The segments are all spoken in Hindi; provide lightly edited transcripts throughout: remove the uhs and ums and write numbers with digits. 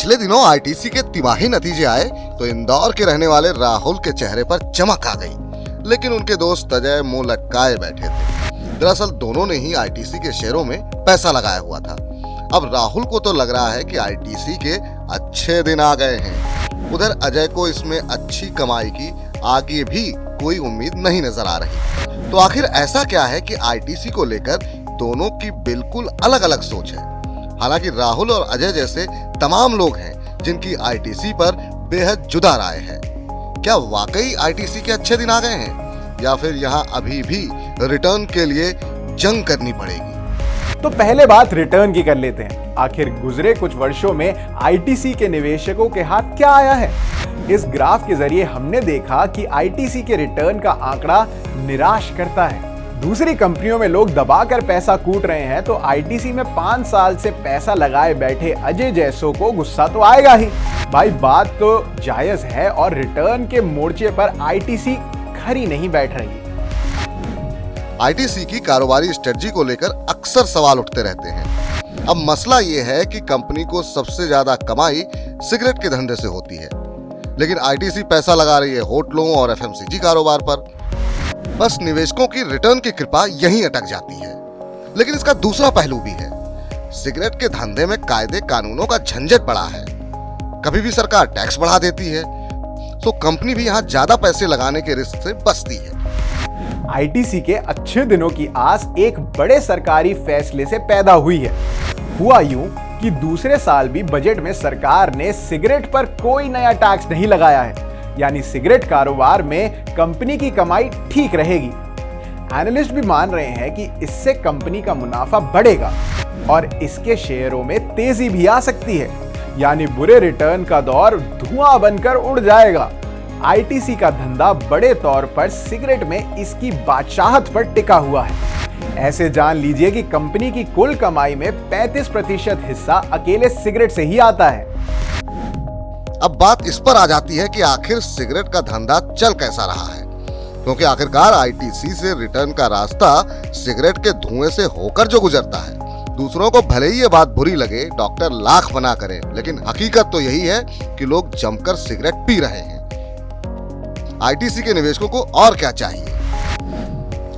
पिछले दिनों आईटीसी के तिमाही नतीजे आए तो इंदौर के रहने वाले राहुल के चेहरे पर चमक आ गई, लेकिन उनके दोस्त अजय मुंह लटकाए बैठे थे। दरअसल दोनों ने ही आईटीसी के शेयरों में पैसा लगाया हुआ था। अब राहुल को तो लग रहा है कि आईटीसी के अच्छे दिन आ गए हैं। उधर अजय को इसमें अच्छी कमाई की आगे भी कोई उम्मीद नहीं नजर आ रही। तो आखिर ऐसा क्या है कि आईटीसी को लेकर दोनों की बिल्कुल अलग अलग सोच है। हालांकि राहुल और अजय जैसे तमाम लोग हैं जिनकी आईटीसी पर बेहद जुदा राय है। क्या वाकई आईटीसी के अच्छे दिन आ गए हैं या फिर यहाँ अभी भी रिटर्न के लिए जंग करनी पड़ेगी? तो पहले बात रिटर्न की कर लेते हैं। आखिर गुजरे कुछ वर्षों में आईटीसी के निवेशकों के हाथ क्या आया है? इस ग्राफ के जरिए हमने देखा कि आईटीसी के रिटर्न का आंकड़ा निराश करता है। दूसरी कंपनियों में लोग दबाकर पैसा कूट रहे हैं तो आईटीसी में 5 साल से पैसा लगाए बैठे अजय जैसों को गुस्सा तो आएगा ही। भाई बात तो जायज है और रिटर्न के मोर्चे पर आईटीसी खरी नहीं बैठ रही। आईटीसी की कारोबारी स्ट्रेटजी को लेकर अक्सर सवाल उठते रहते हैं। अब मसला ये है कि कंपनी को सबसे ज्यादा कमाई सिगरेट के धंधे से होती है, लेकिन आईटीसी पैसा लगा रही है होटलों और एफएमसीजी कारोबार पर। बस निवेशकों की रिटर्न की कृपा यहीं अटक जाती है। लेकिन इसका दूसरा पहलू भी है। सिगरेट के धंधे में कायदे कानूनों का झंझट बड़ा है। कभी भी सरकार टैक्स बढ़ा देती है, तो कंपनी भी यहाँ ज्यादा पैसे लगाने के रिस्क से बचती है। आईटीसी के अच्छे दिनों की आस एक बड़े सरकारी फैसले से पैदा हुई है। हुआ यूं कि दूसरे साल भी बजट में सरकार ने सिगरेट पर कोई नया टैक्स नहीं लगाया है, यानी सिगरेट कारोबार में कंपनी की कमाई ठीक रहेगी। एनालिस्ट भी मान रहे हैं कि इससे कंपनी का मुनाफा बढ़ेगा और इसके शेयरों में तेजी भी आ सकती है, यानी बुरे रिटर्न का दौर धुआं बनकर उड़ जाएगा। आईटीसी का धंधा बड़े तौर पर सिगरेट में इसकी बादशाहत पर टिका हुआ है। ऐसे जान लीजिए कि कंपनी की कुल कमाई में 35% हिस्सा अकेले सिगरेट से ही आता है। अब बात इस पर आ जाती है कि आखिर सिगरेट का धंधा चल कैसा रहा है, क्योंकि आखिरकार आईटीसी से रिटर्न का रास्ता सिगरेट के धुएं से होकर जो गुजरता है। दूसरों को भले ही ये बात बुरी लगे, डॉक्टर लाख बना करे, लेकिन हकीकत तो यही है कि लोग जमकर सिगरेट पी रहे हैं। आईटीसी के निवेशकों को और क्या चाहिए?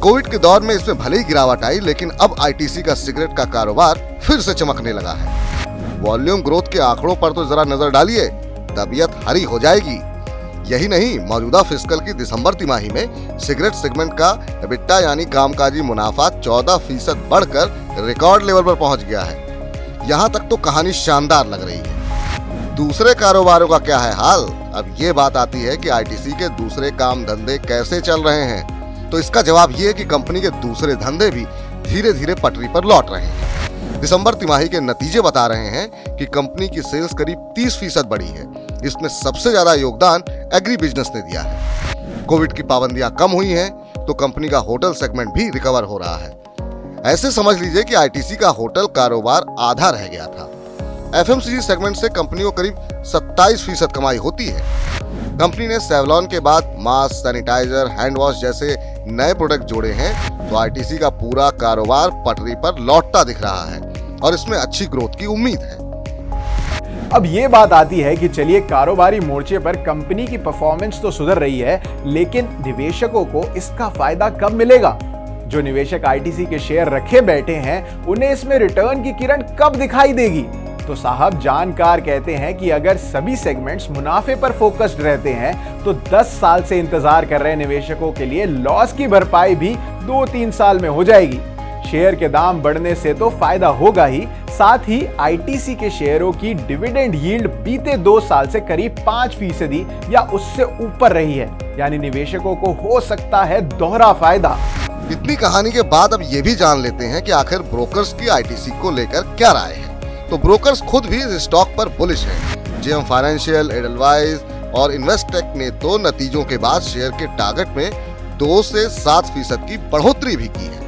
कोविड के दौर में इसमें भले ही गिरावट आई, लेकिन अब आईटीसी का सिगरेट का कारोबार फिर से चमकने लगा है। वॉल्यूम ग्रोथ के आंकड़ों पर तो जरा नजर डालिए, तबीयत हरी हो जाएगी। यही नहीं, मौजूदा फिस्कल की दिसंबर तिमाही में सिगरेट सेगमेंट का एबिटा यानी कामकाजी मुनाफा 14% बढ़कर रिकॉर्ड लेवल पर पहुंच गया है। यहां तक तो कहानी शानदार लग रही है। दूसरे कारोबारों का क्या है हाल? अब ये बात आती है कि आईटीसी के दूसरे काम धंधे कैसे चल रहे हैं। तो इसका जवाब ये है कि कंपनी के दूसरे धंधे भी धीरे धीरे पटरी पर लौट रहे हैं। दिसंबर तिमाही के नतीजे बता रहे हैं कि कंपनी की सेल्स करीब 30% बढ़ी है। इसमें सबसे ज्यादा योगदान एग्री बिजनेस ने दिया है। कोविड की पाबंदियां कम हुई हैं, तो कंपनी का होटल सेगमेंट भी रिकवर हो रहा है। ऐसे समझ लीजिए कि आईटीसी का होटल कारोबार आधा रह गया था। एफएमसीजी सेगमेंट से कंपनी को करीब 27% कमाई होती है। कंपनी ने सेवलॉन के बाद मास्क, सैनिटाइजर, हैंड वॉश जैसे नए प्रोडक्ट जोड़े हैं, तो आईटीसी का पूरा कारोबार पटरी पर लौटता दिख रहा है और इसमें अच्छी ग्रोथ की उम्मीद है। अब ये बात आती है कि चलिए कारोबारी मोर्चे पर कंपनी की परफॉर्मेंस तो सुधर रही है, लेकिन निवेशकों को इसका फायदा कब मिलेगा? जो निवेशक आईटीसी के शेयर रखे बैठे हैं, उन्हें इसमें रिटर्न की किरण कब दिखाई देगी? तो साहब जानकार कहते हैं कि अगर सभी सेगमेंट्स मुनाफे पर फोकस्ड रहते हैं तो 10 साल से इंतजार कर रहे निवेशकों के लिए लॉस की भरपाई भी 2-3 साल में हो जाएगी। शेयर के दाम बढ़ने से तो फायदा होगा ही, साथ ही आईटीसी के शेयरों की डिविडेंड यील्ड बीते 2 साल से करीब 5% या उससे ऊपर रही है, यानी निवेशकों को हो सकता है दोहरा फायदा। इतनी कहानी के बाद अब ये भी जान लेते हैं कि आखिर ब्रोकर्स की आईटीसी को लेकर क्या राय है। तो ब्रोकर्स खुद भी इस स्टॉक पर बुलिश हैं। जेएम फाइनेंशियल, एडलवाइज और इन्वेस्टेक ने तो नतीजों के बाद शेयर के टारगेट में 2 से 7% की बढ़ोतरी भी की है।